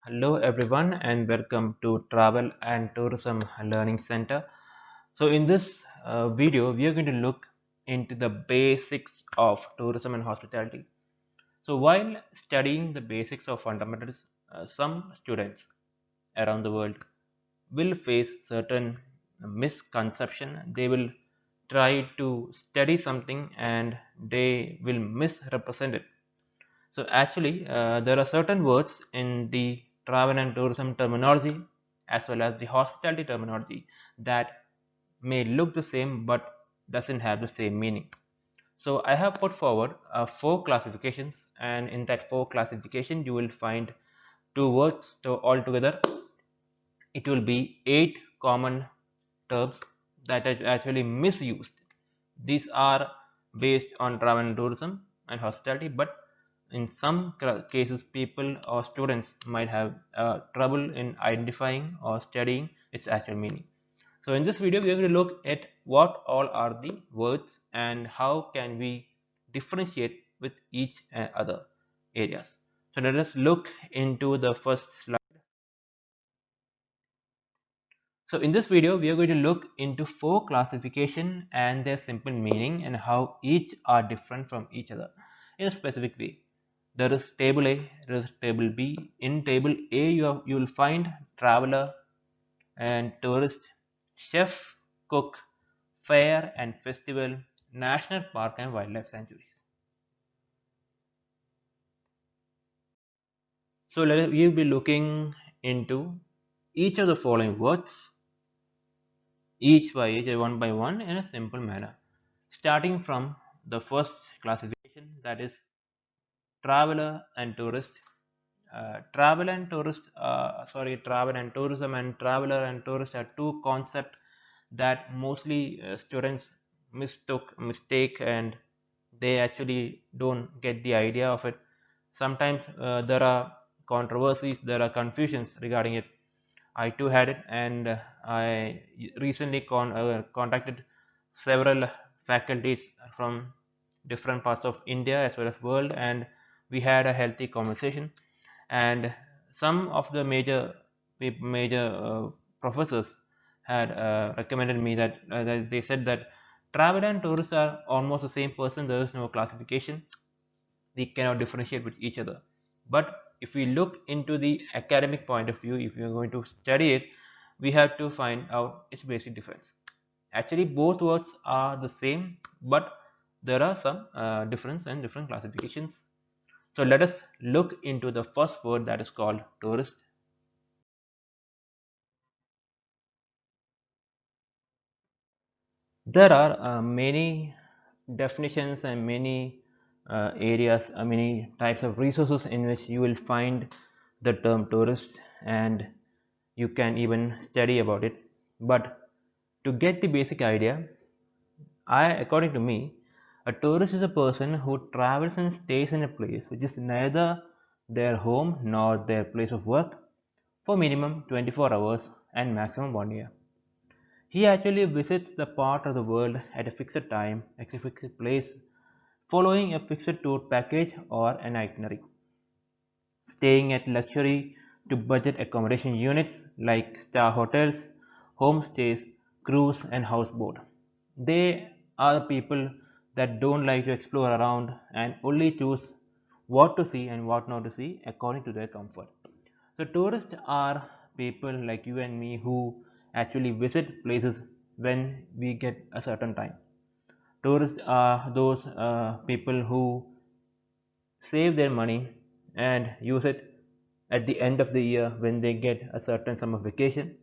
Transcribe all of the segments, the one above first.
Hello everyone and welcome to Travel and Tourism Learning Center. So in this video we are going to look into the basics of tourism and hospitality. So while studying the basics of fundamentals, some students around the world will face certain misconception. They will try to study something and they will misrepresent it. So actually, there are certain words in the travel and tourism terminology as well as the hospitality terminology that may look the same but doesn't have the same meaning. So I have put forward four classifications, and in that four classification you will find two words. So altogether it will be 8 common terms that are actually misused. These are based on travel and tourism and hospitality, but in some cases people or students might have trouble in identifying or studying its actual meaning. So in this video we are going to look at what all are the words and how can we differentiate with each other areas. So let us look into the first slide. So in this video, we are going to look into four classification and their simple meaning and how each are different from each other in a specific way. There is table A, there is table B. In table A, you will find traveler and tourist, chef, cook, fair and festival, national park and wildlife sanctuaries. So we will be looking into each of the following words each by each, one by one in a simple manner. Starting from the first classification, that is traveler and tourist. Travel and tourism and traveler and tourist are two concepts that mostly students mistake and they actually don't get the idea of it. Sometimes there are controversies, there are confusions regarding it. I too had it, and I recently contacted several faculties from different parts of India as well as world, and we had a healthy conversation. And some of the major professors had recommended me that they said that travel and tourists are almost the same person. There is no classification. We cannot differentiate with each other. But if we look into the academic point of view, if we are going to study it, we have to find out its basic difference. Actually both words are the same, but there are some difference and different classifications. So let us look into the first word, that is called tourist. There are many definitions and many many types of resources in which you will find the term tourist, and you can even study about it. But to get the basic idea, according to me, a tourist is a person who travels and stays in a place which is neither their home nor their place of work for minimum 24 hours and maximum 1 year. He actually visits the part of the world at a fixed time, at a fixed place, following a fixed tour package or an itinerary, staying at luxury to budget accommodation units like star hotels, homestays, cruise, and houseboat. They are the people that don't like to explore around and only choose what to see and what not to see according to their comfort. So tourists are people like you and me who actually visit places when we get a certain time. Tourists are those people who save their money and use it at the end of the year when they get a certain sum of vacation.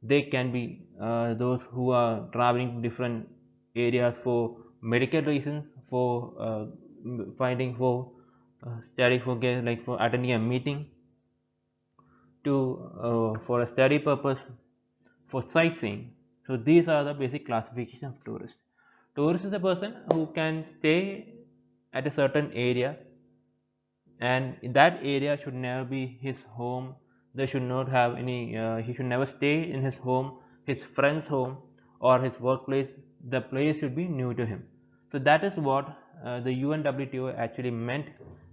They can be those who are traveling to different areas for medical reasons, for finding for study for get like for attending a meeting, to for a study purpose, for sightseeing. So these are the basic classification of tourist. Tourist is a person who can stay at a certain area, and that area should never be his home. They should not have any. He should never stay in his home, his friend's home, or his workplace. The place should be new to him. So that is what the UNWTO actually meant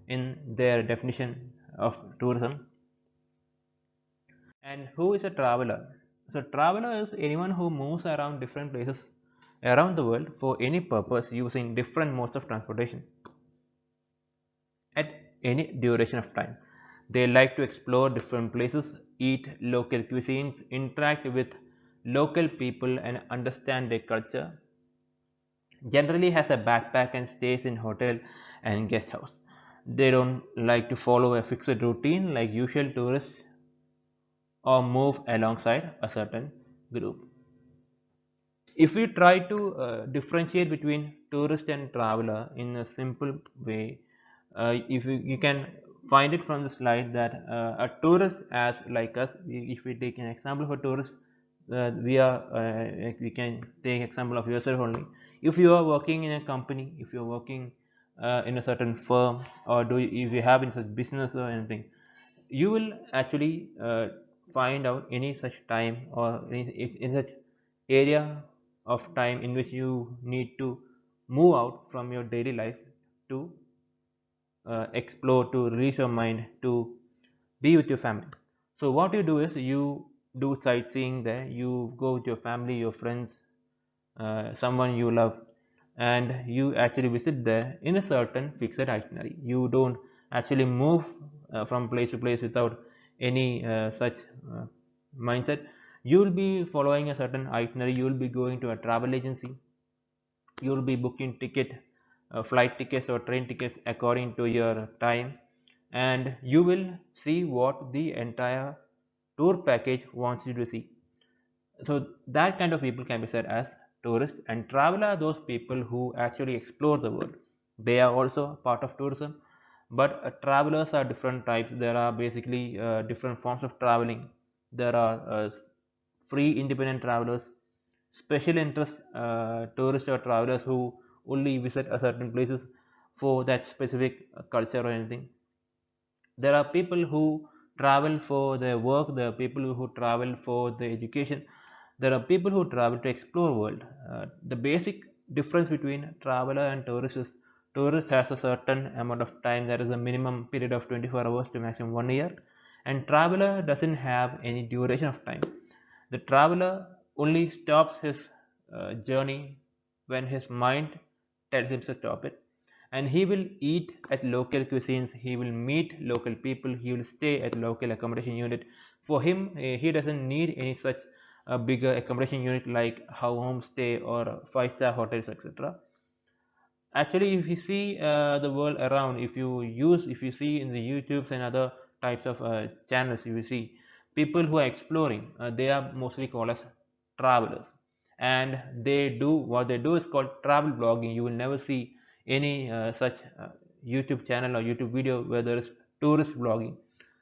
in their definition of tourism. And who is a traveler? So traveler is anyone who moves around different places around the world for any purpose using different modes of transportation at any duration of time. They like to explore different places, eat local cuisines, interact with local people and understand their culture. Generally has a backpack and stays in hotel and guest house. They don't like to follow a fixed routine like usual tourists or move alongside a certain group. If we try to differentiate between tourist and traveler in a simple way, if you can find it from the slide that a tourist as like us, if we take an example of a tourist, we can take example of yourself only. If you are working in a company, if you are working in a certain firm, or if you have in such business or anything, you will actually find out any such time or in such area of time in which you need to move out from your daily life to explore, to release your mind, to be with your family. So what you do is you do sightseeing there, you go with your family, your friends, someone you love, and you actually visit there in a certain fixed itinerary. You don't actually move from place to place without any such mindset. You will be following a certain itinerary. You will be going to a travel agency. You will be booking flight tickets or train tickets according to your time, and you will see what the entire tour package wants you to see. So that kind of people can be said as tourists, and traveler are those people who actually explore the world. They are also part of tourism, but travelers are different types. There are basically different forms of traveling. There are free independent travelers, special interest tourists or travelers who only visit a certain places for that specific culture or anything. There are people who travel for their work. There are people who travel for their education. There are people who travel to explore world. The basic difference between traveler and tourist is tourist has a certain amount of time, that is a minimum period of 24 hours to maximum 1 year, and traveler doesn't have any duration of time. The traveler only stops his journey when his mind tells him to stop it, and he will eat at local cuisines, he will meet local people, he will stay at local accommodation unit. For him, he doesn't need any such bigger accommodation unit like homestay or five-star hotels, etc. Actually, if you see the world around, if you see in the YouTubes and other types of channels, you will see people who are exploring, they are mostly called as travelers, and what they do is called travel blogging. You will never see any such YouTube channel or YouTube video where there is tourist blogging.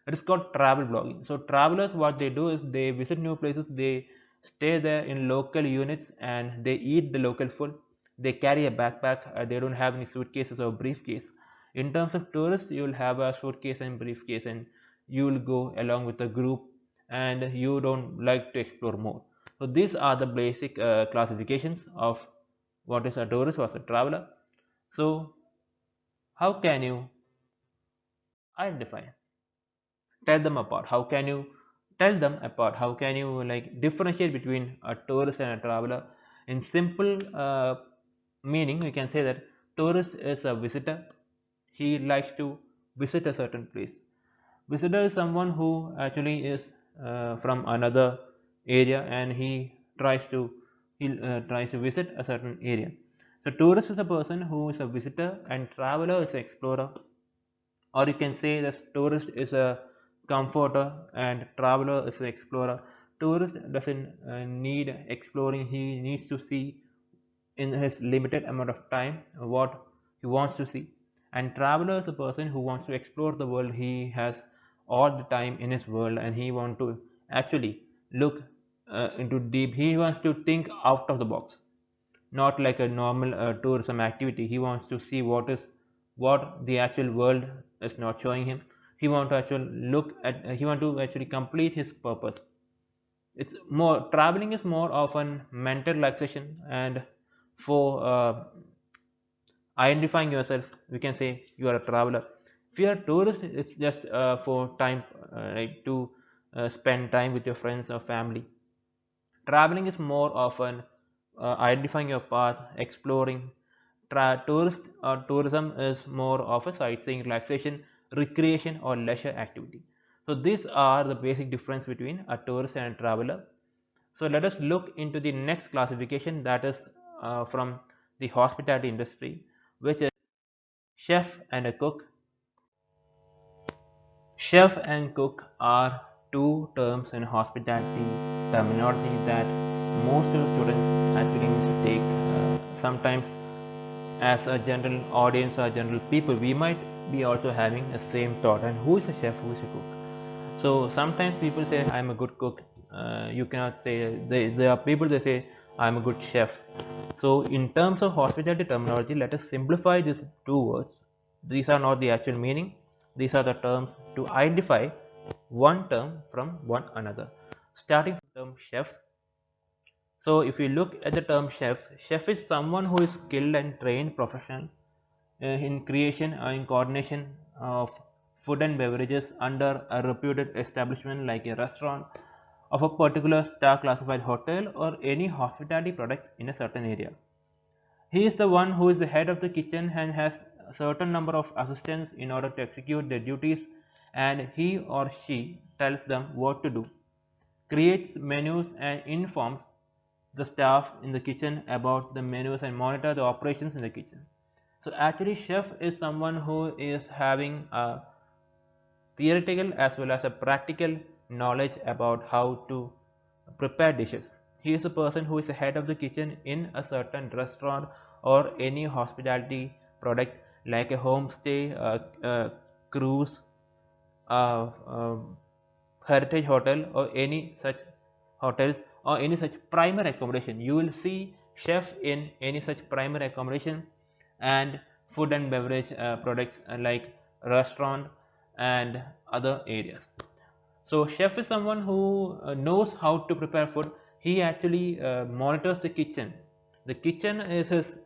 It is called travel blogging. So travelers, what they do is they visit new places, they stay there in local units, and they eat the local food. They carry a backpack. They don't have any suitcases or briefcase. In terms of tourists, you will have a suitcase and briefcase, and you will go along with a group, and you don't like to explore more. So these are the basic classifications of what is a tourist, what is a traveler. So how can you identify, tell them apart? How can you tell them apart? How can you like differentiate between a tourist and a traveler? In simple meaning, we can say that tourist is a visitor. He likes to visit a certain place. Visitor is someone who actually is from another area, and he tries to visit a certain area. So tourist is a person who is a visitor, and traveler is an explorer, or you can say that tourist is a comforter and traveler is an explorer. Tourist doesn't need exploring, he needs to see in his limited amount of time what he wants to see. And traveler is a person who wants to explore the world. He has all the time in his world, and he wants to actually look into deep. He wants to think out of the box, not like a normal tourism activity. He wants to see what the actual world is not showing him. He want to actually look at. He want to actually complete his purpose. It's more, traveling is more of an mental relaxation, and for identifying yourself, we can say you are a traveler. If you are a tourist, it's just for time, right, to spend time with your friends or family. Traveling is more often identifying your path, exploring. Tourism is more of a sightseeing, relaxation, recreation, or leisure activity. So these are the basic difference between a tourist and a traveler. So let us look into the next classification, that is from the hospitality industry, which is chef and a cook. Chef and cook are two terms in hospitality terminology that most of the students actually mistake. Sometimes, as a general audience or general people, we might be also having the same thought. And who is a chef? Who is a cook? So sometimes people say, "I am a good cook." You cannot say. There are people they say, "I am a good chef." So in terms of hospitality terminology, let us simplify these two words. These are not the actual meaning. These are the terms to identify one term from one another. Starting from the term chef. So if you look at the term chef, chef is someone who is skilled and trained professional in creation or in coordination of food and beverages under a reputed establishment like a restaurant of a particular star classified hotel or any hospitality product in a certain area. He is the one who is the head of the kitchen and has a certain number of assistants in order to execute their duties, and he or she tells them what to do, creates menus and informs the staff in the kitchen about the menus and monitor the operations in the kitchen. So actually chef is someone who is having a theoretical as well as a practical knowledge about how to prepare dishes. He is a person who is the head of the kitchen in a certain restaurant or any hospitality product like a homestay, a cruise, a heritage hotel, or any such hotels or any such primary accommodation. You will see chef in any such primary accommodation and food and beverage products like restaurant and other areas. So chef is someone who knows how to prepare food. He actually monitors the kitchen. The kitchen is his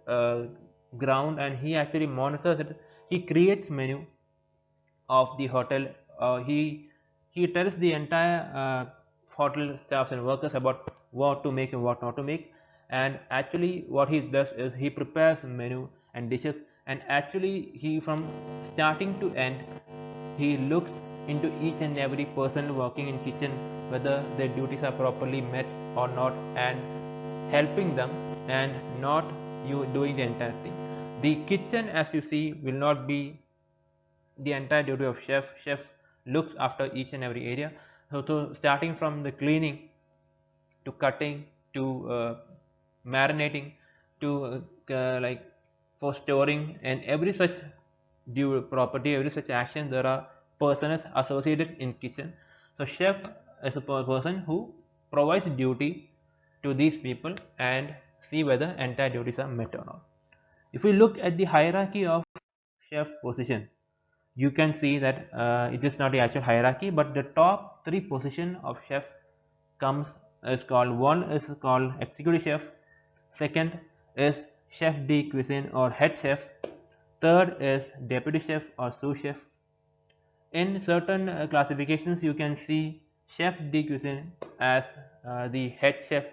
ground, and he actually monitors it. He creates menu of the hotel. He tells the entire hotel staffs and workers about what to make and what not to make. And actually, what he does is he prepares menu and dishes. And actually, he from starting to end, he looks into each and every person working in kitchen whether their duties are properly met or not, and helping them and not you doing the entire thing. The kitchen, as you see, will not be the entire duty of chef. Chef looks after each and every area. So starting from the cleaning to cutting to marinating to like for storing and every such due property, every such action, there are persons associated in kitchen. So chef is a person who provides duty to these people and see whether entire duties are met or not. If we look at the hierarchy of chef position, you can see that it is not the actual hierarchy, but the top three position of chef comes is called, one is called executive chef, second is chef de cuisine or head chef, third is deputy chef or sous chef. In certain classifications, you can see chef de cuisine as the head chef.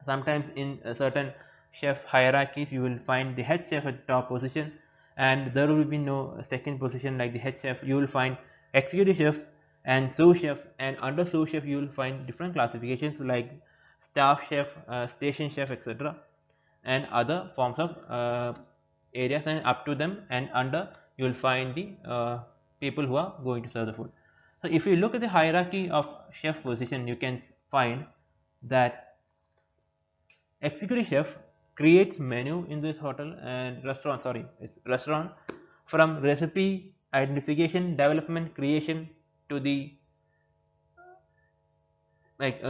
Sometimes in certain chef hierarchies, you will find the head chef at top position, and there will be no second position like the head chef. You will find executive chef and sous chef, and under sous chef you will find different classifications like staff chef, station chef, etc., and other forms of areas, and up to them and under you will find the people who are going to serve the food. So if you look at the hierarchy of chef position, you can find that executive chef creates menu in this hotel and restaurant, sorry, it's restaurant, from recipe identification, development, creation to the like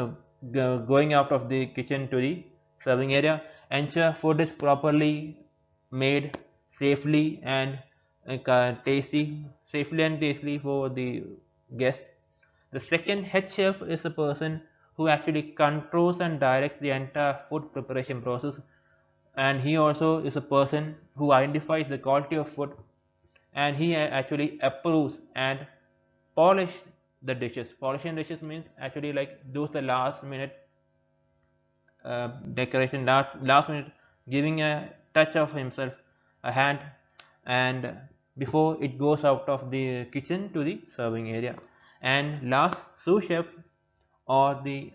going out of the kitchen to the serving area, ensure food is properly made safely and safely and tastily for the guests. The second head chef is a person who actually controls and directs the entire food preparation process, and he also is a person who identifies the quality of food, and he actually approves and polish the dishes. Polishing dishes means actually like those the last minute decoration, last minute giving a touch of himself, a hand, and before it goes out of the kitchen to the serving area. And last, sous chef or the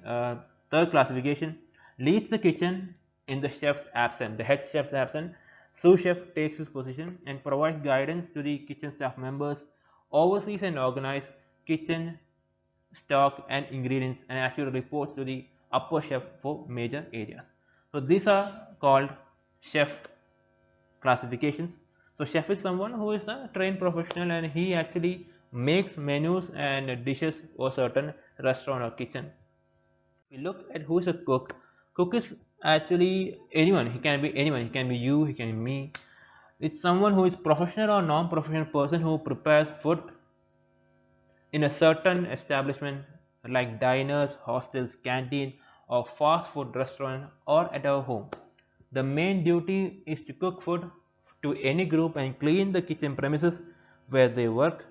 third classification leads the kitchen in the chef's absence, the head chef's absence. Sous chef takes his position and provides guidance to the kitchen staff members, oversees and organizes kitchen stock and ingredients, and actually reports to the upper chef for major areas. So these are called chef classifications. So chef is someone who is a trained professional and he actually makes menus and dishes for certain restaurant or kitchen. If we look at who is a cook, cook is actually anyone. He can be anyone. He can be you. He can be me. It's someone who is professional or non-professional person who prepares food in a certain establishment like diners, hostels, canteen, or fast food restaurant, or at our home. The main duty is to cook food to any group and clean the kitchen premises where they work.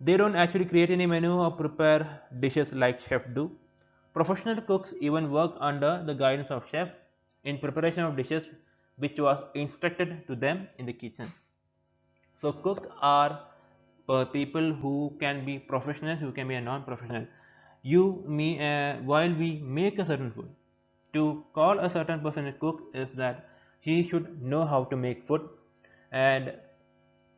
They don't actually create any menu or prepare dishes like chefs do. Professional cooks even work under the guidance of chef in preparation of dishes which was instructed to them in the kitchen. So cook are people who can be professional, who can be a non-professional. You, me, while we make a certain food, to call a certain person a cook is that he should know how to make food, and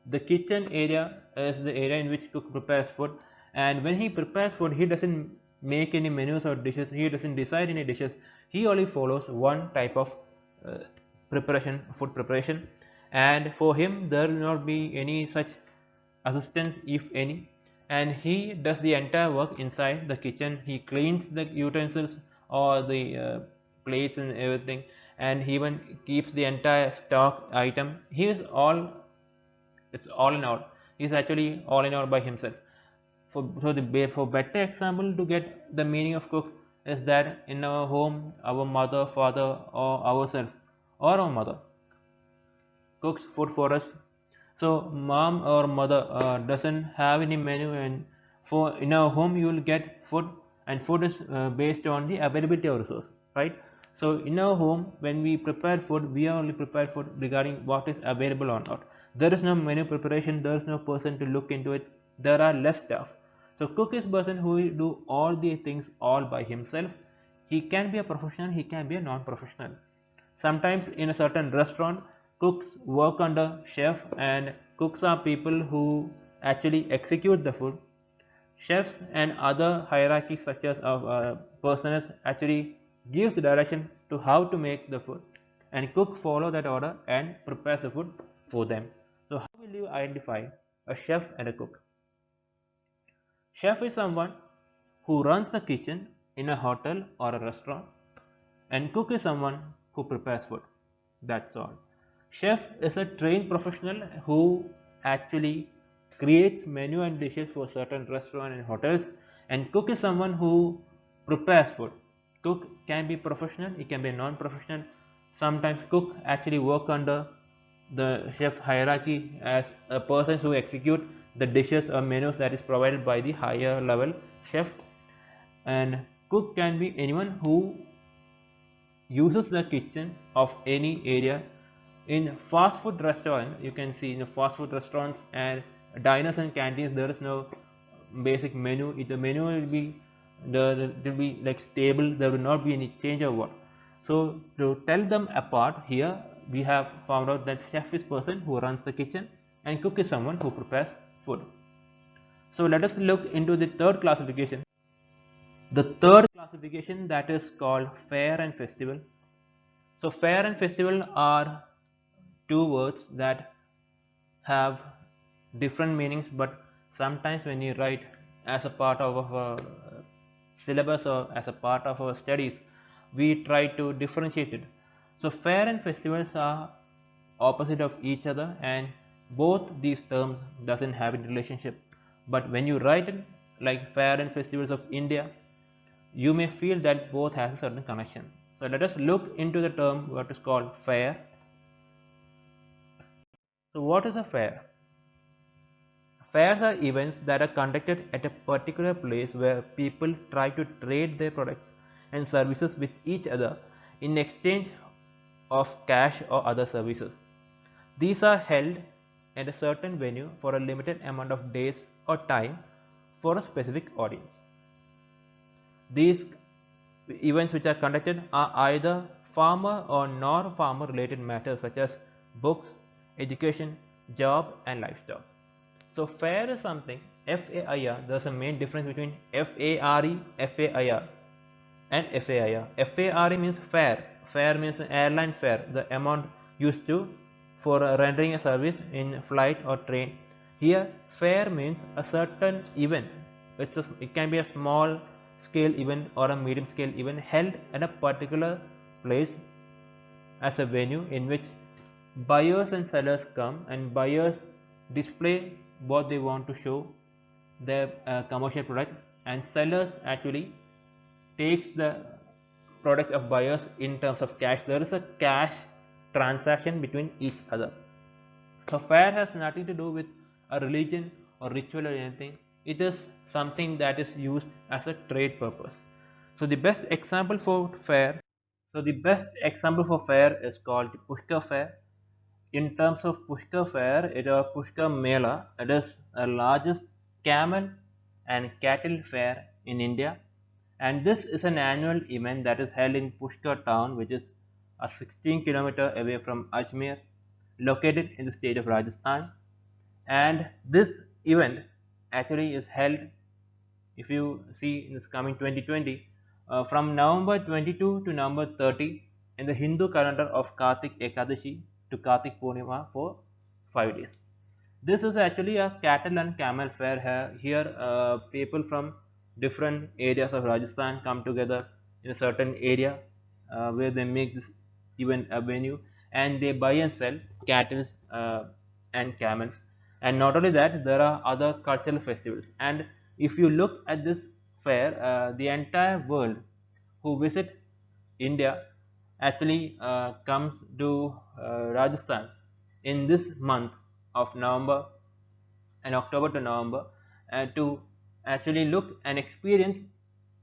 the kitchen area is the area in which cook prepares food. And when he prepares food, he doesn't make any menus or dishes. He doesn't decide any dishes. He only follows one type of uh, preparation, food preparation, and for him there will not be any such assistance if any, and he does the entire work inside the kitchen. He cleans the utensils or the plates and everything, and he even keeps the entire stock item. He is all, it's all in all. He is actually all in all by himself. For better example to get the meaning of cook is that in our home, our mother, father, or ourselves, or our mother cooks food for us. So mom or mother doesn't have any menu, and for in our home you will get food, and food is based on the availability of resource, right? So in our home when we prepare food, we are only prepare food regarding what is available or not. There is no menu preparation, there is no person to look into it, there are less staff. So cook is person who will do all the things all by himself. He can be a professional, he can be a non-professional. Sometimes in a certain restaurant, cooks work under chef, and cooks are people who actually execute the food. Chefs and other hierarchies such as personnel actually gives direction to how to make the food, and cook follow that order and prepares the food for them. So how will you identify a chef and a cook? Chef is someone who runs the kitchen in a hotel or a restaurant, and cook is someone who prepares food. That's all. Chef is a trained professional who actually creates menu and dishes for certain restaurants and hotels, and cook is someone who prepares food. Cook can be professional, it can be non-professional. Sometimes cook actually work under the chef hierarchy as a person who execute the dishes or menus that is provided by the higher level chef. And cook can be anyone who uses the kitchen of any area. In fast food restaurant, you can see in fast food restaurants and diners and canteens there is no basic menu. The menu will be like stable, there will not be any change or what. So to tell them apart, here we have found out that chef is person who runs the kitchen and cook is someone who prepares food. So let us look into the third classification. The third classification, that is called fair and festival. So fair and festival are two words that have different meanings, but sometimes when you write as a part of a syllabus or as a part of our studies, we try to differentiate it. So fair and festivals are opposite of each other, and both these terms doesn't have a relationship. But when you write it like fair and festivals of India, you may feel that both has a certain connection. So let us look into the term what is called fair. So what is a fair? Fairs are events that are conducted at a particular place where people try to trade their products and services with each other in exchange of cash or other services. These are held at a certain venue for a limited amount of days or time for a specific audience. These events which are conducted are either farmer or non-farmer related matters such as books, education, job and livestock. So fair is something, F-A-I-R, there's a main difference between F-A-R-E, F-A-I-R and FAIR. FARE means fare. Fare means airline fare, the amount used to for rendering a service in flight or train. Here, fare means a certain event. It can be a small scale event or a medium scale event held at a particular place as a venue in which buyers and sellers come and buyers display what they want to show, their commercial product, and sellers actually takes the products of buyers in terms of cash. There is a cash transaction between each other. So fair has nothing to do with a religion or ritual or anything. It is something that is used as a trade purpose. So the best example for fair is called Pushkar Fair. In terms of Pushkar Fair, it is Pushkar Mela. It is the largest camel and cattle fair in India, and this is an annual event that is held in Pushkar town, which is a 16 km away from Ajmer, located in the state of Rajasthan. And this event actually is held, if you see in this coming 2020, from November 22 to November 30 in the Hindu calendar of Kartik Ekadashi to Kartik Purnima for 5 days. This is actually a cattle and camel fair. Here people from different areas of Rajasthan come together in a certain area where they make this event a venue, and they buy and sell cattle and camels. And not only that, there are other cultural festivals. And if you look at this fair, the entire world who visit India actually comes to Rajasthan in this month of November and October to November to actually look and experience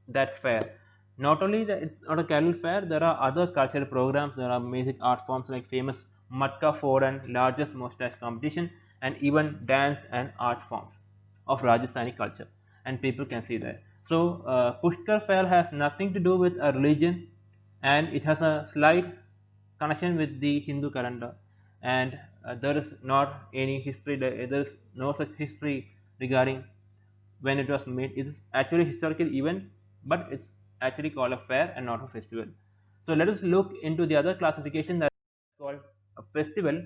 that fair. Not only that, it's not a cattle fair, there are other cultural programs, there are music art forms like famous Matka Foran, largest mustache competition, and even dance and art forms of Rajasthani culture, and people can see that. So Pushkar fair has nothing to do with a religion, and it has a slight connection with the Hindu calendar, and there is not any history, there is no such history regarding when it was made. It is actually a historical event, but it's actually called a fair and not a festival. So let us look into the other classification that is called a festival.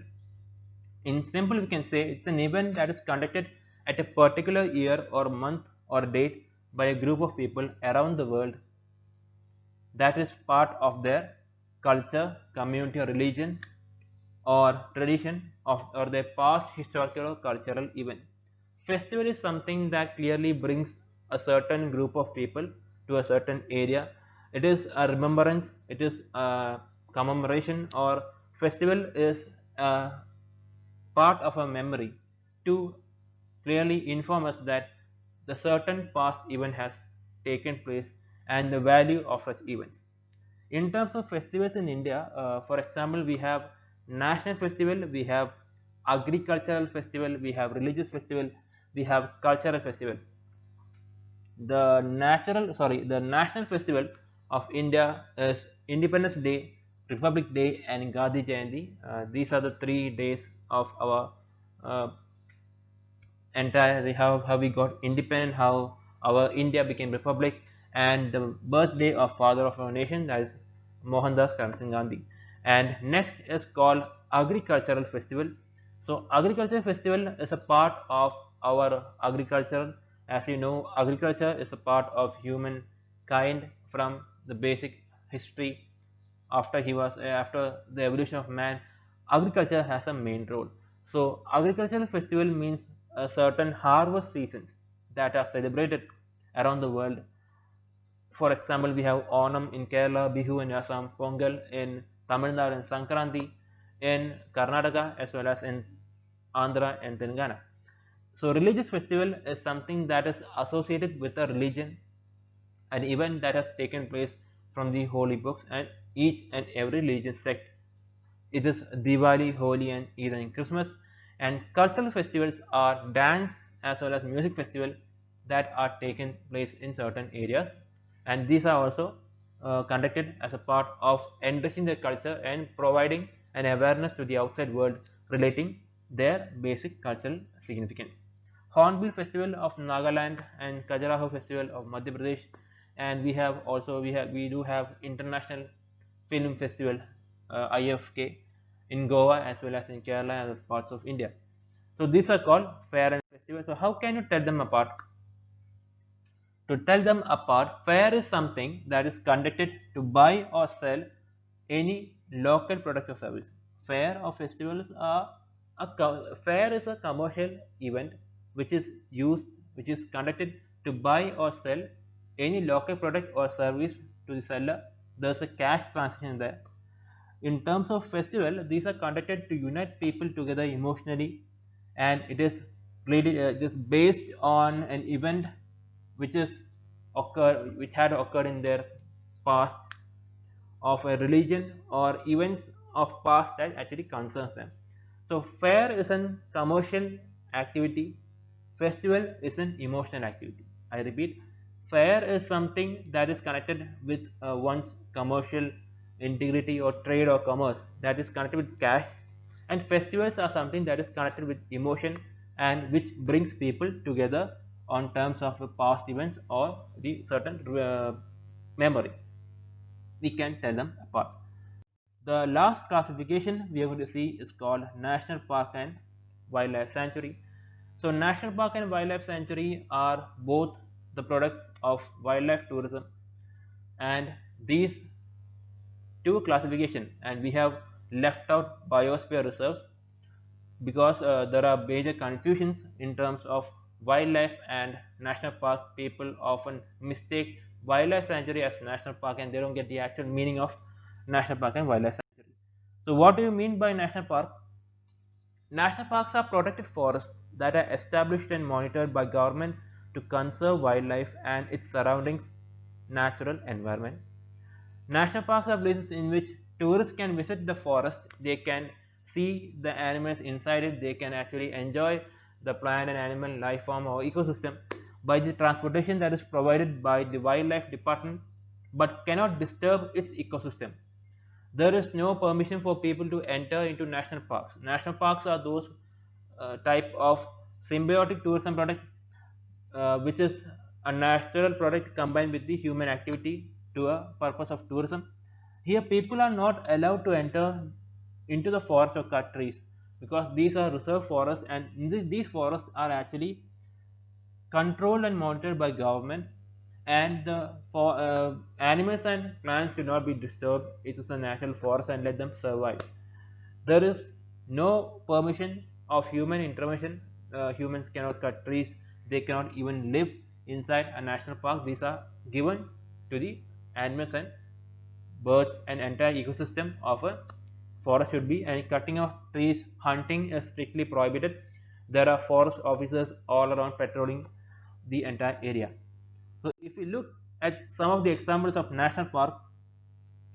In simple, we can say it's an event that is conducted at a particular year or month or date by a group of people around the world that is part of their culture, community or religion or tradition of or their past historical or cultural event. Festival is something that clearly brings a certain group of people to a certain area. It is a remembrance, it is a commemoration, or festival is a part of a memory to clearly inform us that the certain past event has taken place and the value of such events. In terms of festivals in India, for example, we have national festival, we have agricultural festival, we have religious festival, we have cultural festival. The national festival of India is Independence Day, Republic Day, and Gandhi Jayanti. These are the 3 days of our entire how we got independent, how our India became republic, and the birthday of father of our nation, that is Mohandas Karamchand Gandhi. And next is called agricultural festival. So agricultural festival is a part of our agriculture. As you know, agriculture is a part of humankind from the basic history. After the evolution of man, agriculture has a main role. So agricultural festival means a certain harvest seasons that are celebrated around the world. For example, we have Onam in Kerala, Bihu in Assam, Pongal in Tamil Nadu, and Sankranti in Karnataka, as well as in Andhra and Telangana. So religious festival is something that is associated with a religion, an event that has taken place from the holy books, and each and every religious sect. It is Diwali, Holi, and Eid and Christmas. And cultural festivals are dance as well as music festivals that are taken place in certain areas, and these are also conducted as a part of enriching their culture and providing an awareness to the outside world relating their basic cultural significance. Hornbill Festival of Nagaland and Khajuraho Festival of Madhya Pradesh, and we do have International Film Festival IFK in Goa as well as in Kerala and other parts of India. So these are called fair and festival. So how can you tell them apart? To tell them apart, fair is something that is conducted to buy or sell any local product or service. Fair or festivals are fair is a commercial event which is conducted to buy or sell any local product or service to the seller. There's a cash transaction there. In terms of festival, these are conducted to unite people together emotionally, and it is really just based on an event which which had occurred in their past of a religion or events of past that actually concerns them. So fair is an commercial activity, festival is an emotional activity. I repeat, fair is something that is connected with one's commercial integrity or trade or commerce, that is connected with cash, and festivals are something that is connected with emotion and which brings people together on terms of past events or the certain memory. We can tell them apart. The last classification we are going to see is called National Park and Wildlife Sanctuary. So National Park and Wildlife Sanctuary are both the products of wildlife tourism, and these two classification, and we have left out biosphere reserves because there are major confusions in terms of wildlife and national park. People often mistake wildlife sanctuary as national park and they don't get the actual meaning of national park and wildlife sanctuary. So what do you mean by national park? National parks are protected forests that are established and monitored by government to conserve wildlife and its surroundings natural environment. National parks are places in which tourists can visit the forest, they can see the animals inside it, they can actually enjoy the plant and animal life form or ecosystem by the transportation that is provided by the wildlife department, but cannot disturb its ecosystem. There is no permission for people to enter into national parks. National parks are those type of symbiotic tourism product which is a natural product combined with the human activity to a purpose of tourism. Here people are not allowed to enter into the forest or cut trees because these are reserve forests, and these forests are actually controlled and monitored by government, and for animals and plants should not be disturbed. It is a natural forest and let them survive. There is no permission of human intervention. Humans cannot cut trees, they cannot even live inside a national park. These are given to the animals and birds, and entire ecosystem of a forest should be, and cutting of trees, hunting is strictly prohibited. There are forest officers all around patrolling the entire area. So if we look at some of the examples of national park,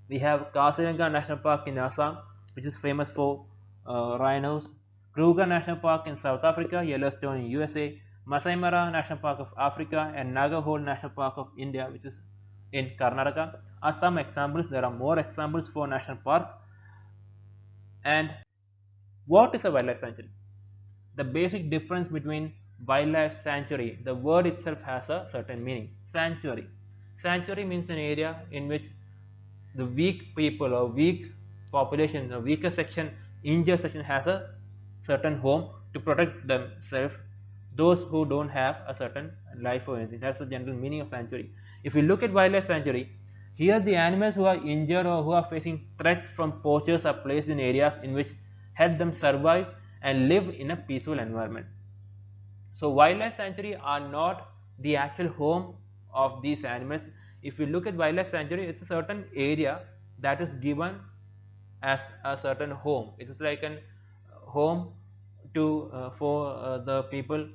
we have Kaziranga National Park in Assam, which is famous for rhinos. Kruger National Park in South Africa, Yellowstone in USA, Masai Mara National Park of Africa, and Nagahole National Park of India, which is in Karnataka, are some examples. There are more examples for national park. And what is a wildlife sanctuary? The basic difference between wildlife sanctuary, the word itself has a certain meaning. Sanctuary means an area in which the weak people or weak population, the weaker section, injured section has a certain home to protect themselves, those who don't have a certain life or anything. That's the general meaning of sanctuary. If you look at wildlife sanctuary, here the animals who are injured or who are facing threats from poachers are placed in areas in which help them survive and live in a peaceful environment. So wildlife sanctuary are not the actual home of these animals. If you look at wildlife sanctuary, it's a certain area that is given as a certain home. It is like an home to for the people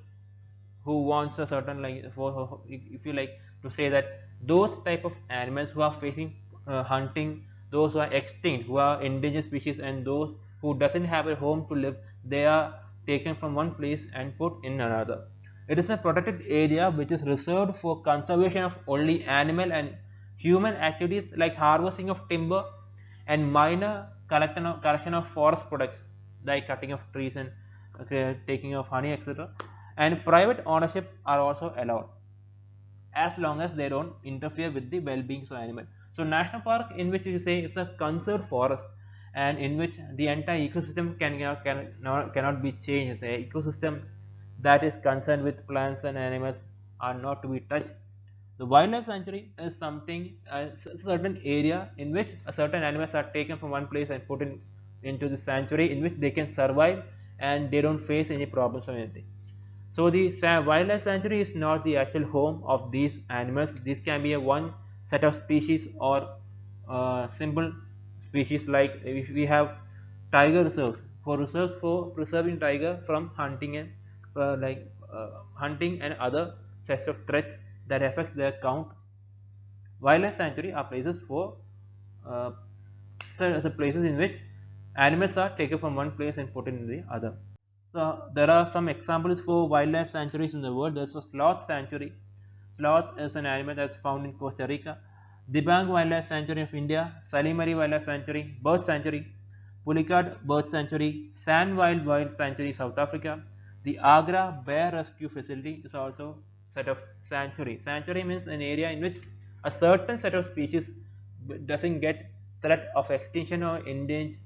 who wants a certain, like, for if you like to say that those type of animals who are facing hunting, those who are extinct, who are endangered species, and those who doesn't have a home to live, they are taken from one place and put in another. It is a protected area which is reserved for conservation of only animal and human activities like harvesting of timber and minor collection of forest products like cutting of trees and taking of honey, etc. And private ownership are also allowed as long as they don't interfere with the well-being of animal. So national park, in which you say it's a conserved forest, and in which the entire ecosystem cannot be changed. The ecosystem that is concerned with plants and animals are not to be touched. The wildlife sanctuary is something, a certain area in which a certain animals are taken from one place and put into the sanctuary, in which they can survive and they don't face any problems or anything. So the wildlife sanctuary is not the actual home of these animals. This can be a one set of species or simple species, like if we have tiger reserves, for reserves for preserving tiger from hunting and hunting and other sets of threats that affects their count. Wildlife sanctuary are places for uh, places in which animals are taken from one place and put in the other. So there are some examples for wildlife sanctuaries in the world. There's a sloth sanctuary. Sloth is an animal that's found in Costa Rica. Dibang Wildlife Sanctuary of India, Salimari Wildlife Sanctuary, Bird Sanctuary, Pulicat Bird Sanctuary, Sand Wild Sanctuary, South Africa. The Agra Bear Rescue Facility is also set of sanctuary. Sanctuary means an area in which a certain set of species doesn't get threat of extinction or endangered,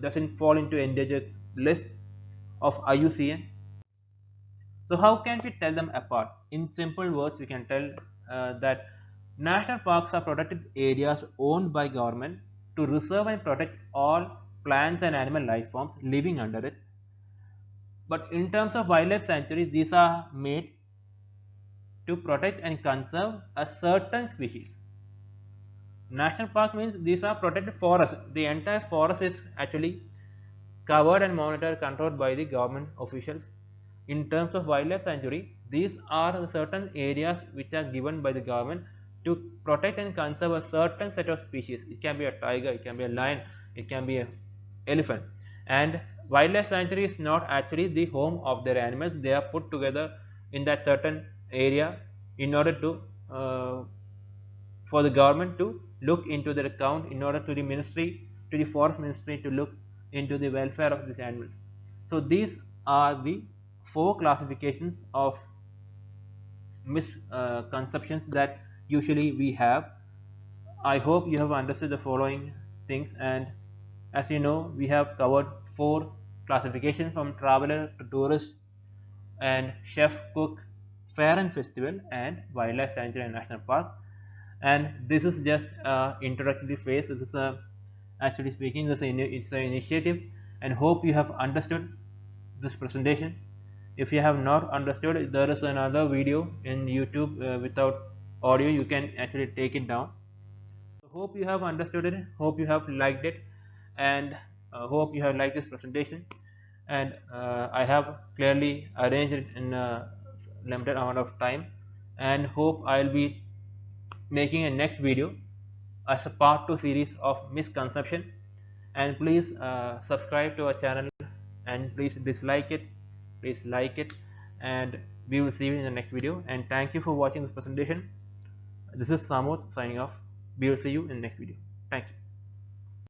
doesn't fall into endangered list of IUCN. So how can we tell them apart? In simple words, we can tell that national parks are protected areas owned by government to reserve and protect all plants and animal life forms living under it. But in terms of wildlife sanctuaries, these are made to protect and conserve a certain species. National park means these are protected forests. The entire forest is actually covered and monitored, controlled by the government officials. In terms of wildlife sanctuary, these are the certain areas which are given by the government to protect and conserve a certain set of species. It can be a tiger, it can be a lion, it can be an elephant. And wildlife sanctuary is not actually the home of their animals. They are put together in that certain area in order to for the government to look into their account, in order to the ministry, to the forest ministry, to look into the welfare of these animals. So these are the four classifications of misconceptions that usually we have. I hope you have understood the following things, and as you know, we have covered four classifications, from traveler to tourist and chef, cook, fair and festival, and wildlife sanctuary and national park. And this is just introductory phase. This is actually speaking, it's an initiative, and hope you have understood this presentation. If you have not understood, there is another video in YouTube without audio. You can actually take it down. So hope you have understood it, hope you have liked it, and hope you have liked this presentation. And I have clearly arranged it in a limited amount of time, and hope I'll be making a next video as a part 2 series of misconception. And please subscribe to our channel, and please dislike it, please like it, and we will see you in the next video. And thank you for watching this presentation. This is Samod signing off. We will see you in the next video. Thank you.